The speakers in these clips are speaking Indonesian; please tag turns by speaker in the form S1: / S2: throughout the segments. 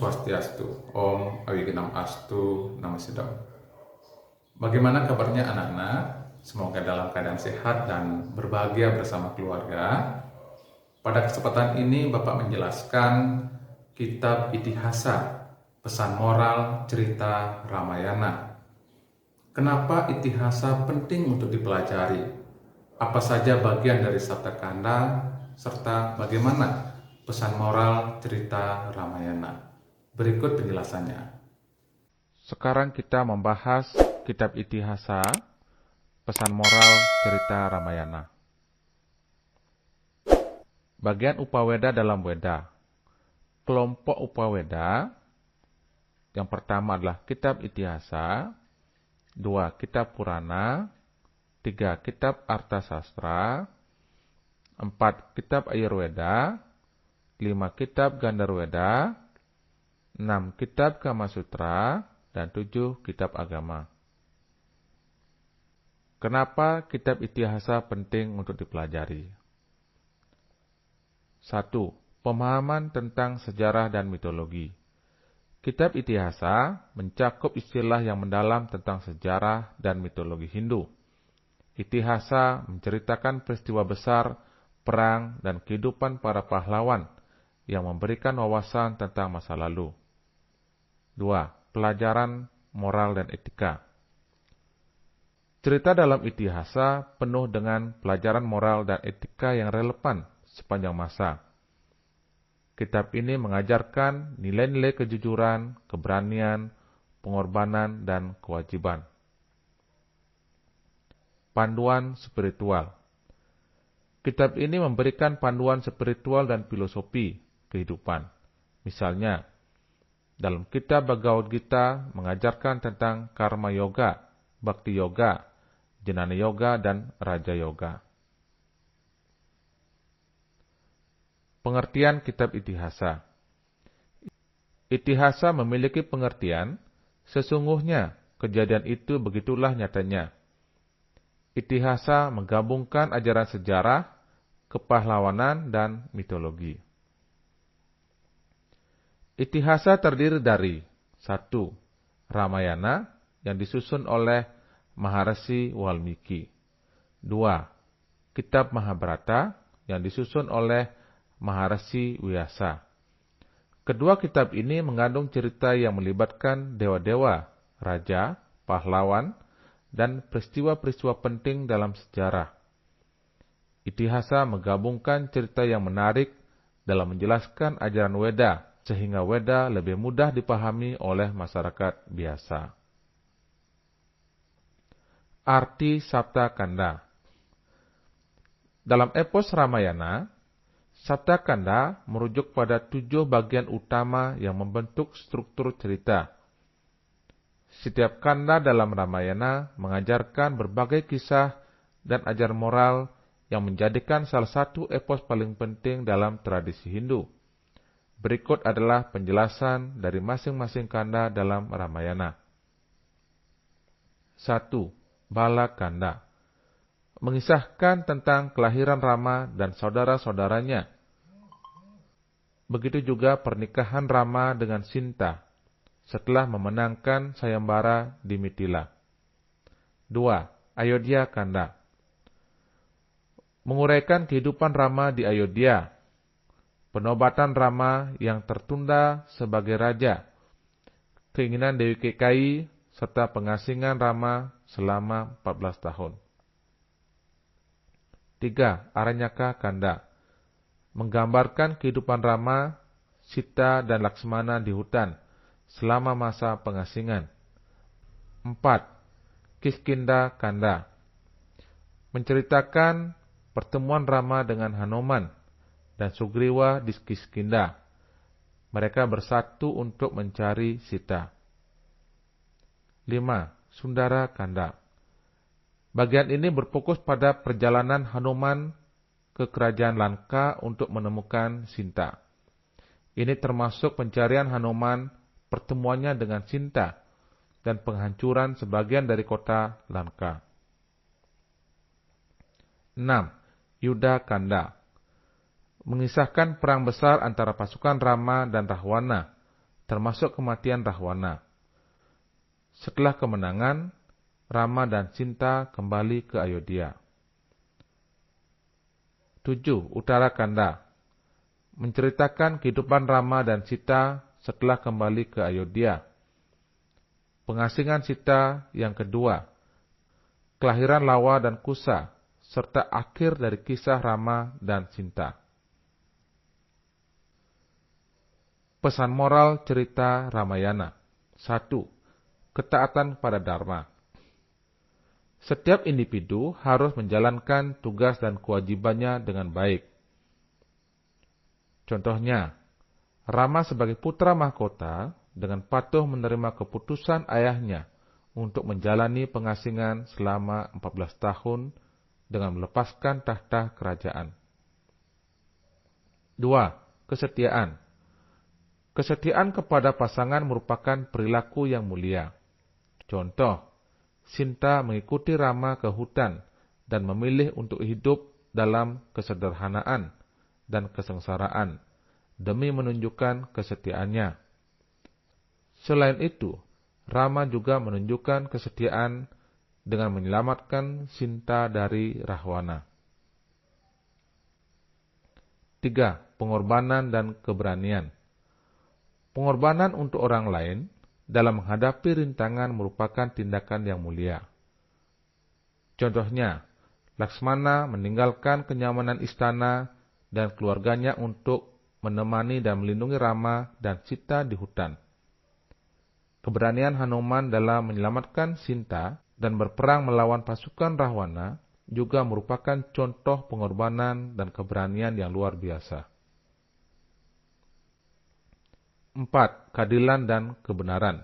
S1: Swastiastu, Om Awigenam Astu, Namo Sidam. Bagaimana kabarnya anak-anak? Semoga dalam keadaan sehat dan berbahagia bersama keluarga. Pada kesempatan ini Bapak menjelaskan kitab Itihasa, pesan moral cerita Ramayana. Kenapa Itihasa penting untuk dipelajari? Apa saja bagian dari Sabta Kanda, serta bagaimana pesan moral cerita Ramayana? Berikut penjelasannya.
S2: Sekarang kita membahas kitab Itihasa, pesan moral cerita Ramayana. Bagian Upaweda dalam Weda. Kelompok Upaweda, yang pertama adalah kitab Itihasa, 2 kitab Purana, 3 kitab Arthasastra, 4 kitab Ayurveda, 5 kitab Gandharveda, 6 kitab Kamasutra, dan 7 kitab agama. Kenapa kitab Itihasa penting untuk dipelajari? 1. Pemahaman tentang sejarah dan mitologi. Kitab Itihasa mencakup istilah yang mendalam tentang sejarah dan mitologi Hindu. Itihasa menceritakan peristiwa besar, perang, dan kehidupan para pahlawan yang memberikan wawasan tentang masa lalu. 2. Pelajaran moral dan etika. Cerita dalam Itihasa penuh dengan pelajaran moral dan etika yang relevan sepanjang masa. Kitab ini mengajarkan nilai-nilai kejujuran, keberanian, pengorbanan, dan kewajiban. Panduan spiritual. Kitab ini memberikan panduan spiritual dan filosofi kehidupan. Misalnya, dalam kitab Bhagavad Gita mengajarkan tentang karma yoga, bhakti yoga, jnana yoga, dan raja yoga. Pengertian kitab Itihasa. Itihasa memiliki pengertian, sesungguhnya kejadian itu begitulah nyatanya. Itihasa menggabungkan ajaran sejarah, kepahlawanan, dan mitologi. Itihasa terdiri dari 1. Ramayana yang disusun oleh Maharshi Walmiki. 2. Kitab Mahabharata yang disusun oleh Maharshi Vyasa. Kedua kitab ini mengandung cerita yang melibatkan dewa-dewa, raja, pahlawan, dan peristiwa-peristiwa penting dalam sejarah. Itihasa menggabungkan cerita yang menarik dalam menjelaskan ajaran Weda, sehingga Weda lebih mudah dipahami oleh masyarakat biasa. Arti Sabta Kanda. Dalam epos Ramayana, Sabta Kanda merujuk pada 7 bagian utama yang membentuk struktur cerita. Setiap kanda dalam Ramayana mengajarkan berbagai kisah dan ajaran moral yang menjadikan salah satu epos paling penting dalam tradisi Hindu. Berikut adalah penjelasan dari masing-masing kanda dalam Ramayana. 1. Bala Kanda. Mengisahkan tentang kelahiran Rama dan saudara-saudaranya. Begitu juga pernikahan Rama dengan Sinta setelah memenangkan sayembara di Mithila. 2. Ayodhya Kanda. Menguraikan kehidupan Rama di Ayodhya, penobatan Rama yang tertunda sebagai raja, keinginan Dewi Kekayi, serta pengasingan Rama selama 14 tahun. 3. Aranyaka Kanda. Menggambarkan kehidupan Rama, Sita, dan Laksmana di hutan selama masa pengasingan. 4. Kiskindha Kanda. Menceritakan pertemuan Rama dengan Hanuman dan Sugriwa di Kiskindha. Mereka bersatu untuk mencari Sita. 5. Sundara Kanda. Bagian ini berfokus pada perjalanan Hanuman ke kerajaan Lanka untuk menemukan Sinta. Ini termasuk pencarian Hanuman, pertemuannya dengan Sinta, dan penghancuran sebagian dari kota Lanka. 6. Yuddha Kanda. Mengisahkan perang besar antara pasukan Rama dan Rahwana termasuk kematian Rahwana. Setelah kemenangan, Rama dan Sinta kembali ke Ayodhya. 7. Uttara Kanda menceritakan kehidupan Rama dan Sita setelah kembali ke Ayodhya. Pengasingan Sita yang kedua, kelahiran Lawa dan Kusa, serta akhir dari kisah Rama dan Sinta. Pesan moral cerita Ramayana. 1. Ketaatan pada Dharma. Setiap individu harus menjalankan tugas dan kewajibannya dengan baik. Contohnya, Rama sebagai putra mahkota dengan patuh menerima keputusan ayahnya untuk menjalani pengasingan selama 14 tahun dengan melepaskan tahta kerajaan. 2. Kesetiaan. Kesetiaan kepada pasangan merupakan perilaku yang mulia. Contoh, Sinta mengikuti Rama ke hutan dan memilih untuk hidup dalam kesederhanaan dan kesengsaraan demi menunjukkan kesetiaannya. Selain itu, Rama juga menunjukkan kesetiaan dengan menyelamatkan Sinta dari Rahwana. 3. Pengorbanan dan keberanian. Pengorbanan untuk orang lain dalam menghadapi rintangan merupakan tindakan yang mulia. Contohnya, Laksmana meninggalkan kenyamanan istana dan keluarganya untuk menemani dan melindungi Rama dan Sita di hutan. Keberanian Hanuman dalam menyelamatkan Sinta dan berperang melawan pasukan Rahwana juga merupakan contoh pengorbanan dan keberanian yang luar biasa. 4. Keadilan dan kebenaran.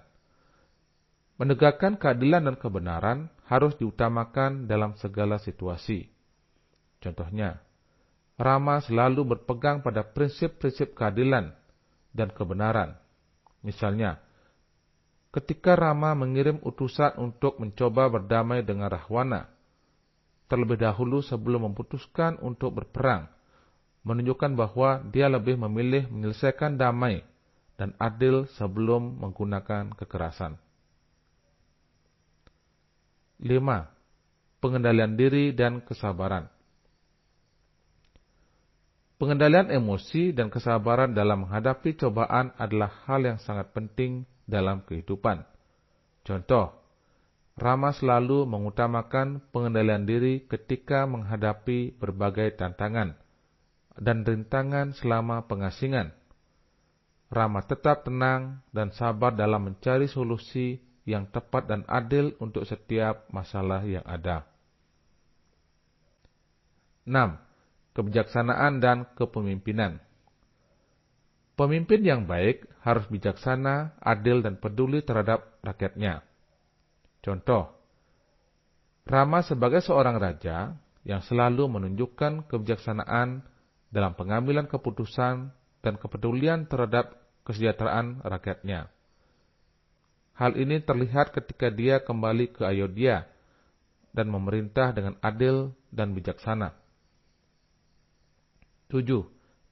S2: Menegakkan keadilan dan kebenaran harus diutamakan dalam segala situasi. Contohnya, Rama selalu berpegang pada prinsip-prinsip keadilan dan kebenaran. Misalnya, ketika Rama mengirim utusan untuk mencoba berdamai dengan Rahwana, terlebih dahulu sebelum memutuskan untuk berperang, menunjukkan bahwa dia lebih memilih menyelesaikan damai dan adil sebelum menggunakan kekerasan. 5. Pengendalian diri dan kesabaran. Pengendalian emosi dan kesabaran dalam menghadapi cobaan adalah hal yang sangat penting dalam kehidupan. Contoh, Rama selalu mengutamakan pengendalian diri ketika menghadapi berbagai tantangan dan rintangan selama pengasingan. Rama tetap tenang dan sabar dalam mencari solusi yang tepat dan adil untuk setiap masalah yang ada. 6. Kebijaksanaan dan kepemimpinan. Pemimpin yang baik harus bijaksana, adil, dan peduli terhadap rakyatnya. Contoh, Rama sebagai seorang raja yang selalu menunjukkan kebijaksanaan dalam pengambilan keputusan dan kepedulian terhadap kesejahteraan rakyatnya. Hal ini terlihat ketika dia kembali ke Ayodhya dan memerintah dengan adil dan bijaksana. 7.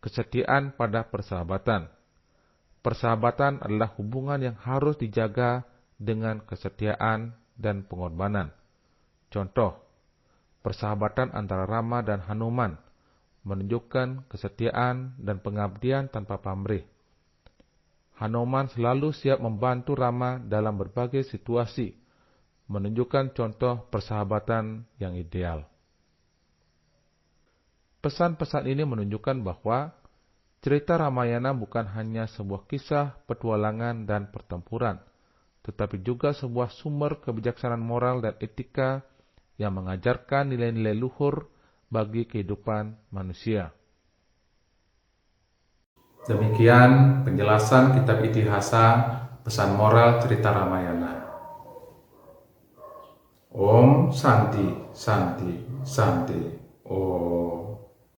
S2: Kesetiaan pada persahabatan. Persahabatan adalah hubungan yang harus dijaga dengan kesetiaan dan pengorbanan. Contoh, persahabatan antara Rama dan Hanuman menunjukkan kesetiaan dan pengabdian tanpa pamrih. Hanuman selalu siap membantu Rama dalam berbagai situasi, menunjukkan contoh persahabatan yang ideal. Pesan-pesan ini menunjukkan bahwa cerita Ramayana bukan hanya sebuah kisah petualangan dan pertempuran, tetapi juga sebuah sumber kebijaksanaan moral dan etika yang mengajarkan nilai-nilai luhur bagi kehidupan manusia.
S1: Demikian penjelasan kitab Itihasa, pesan moral cerita Ramayana. Om Santi, Santi, Santi. Om.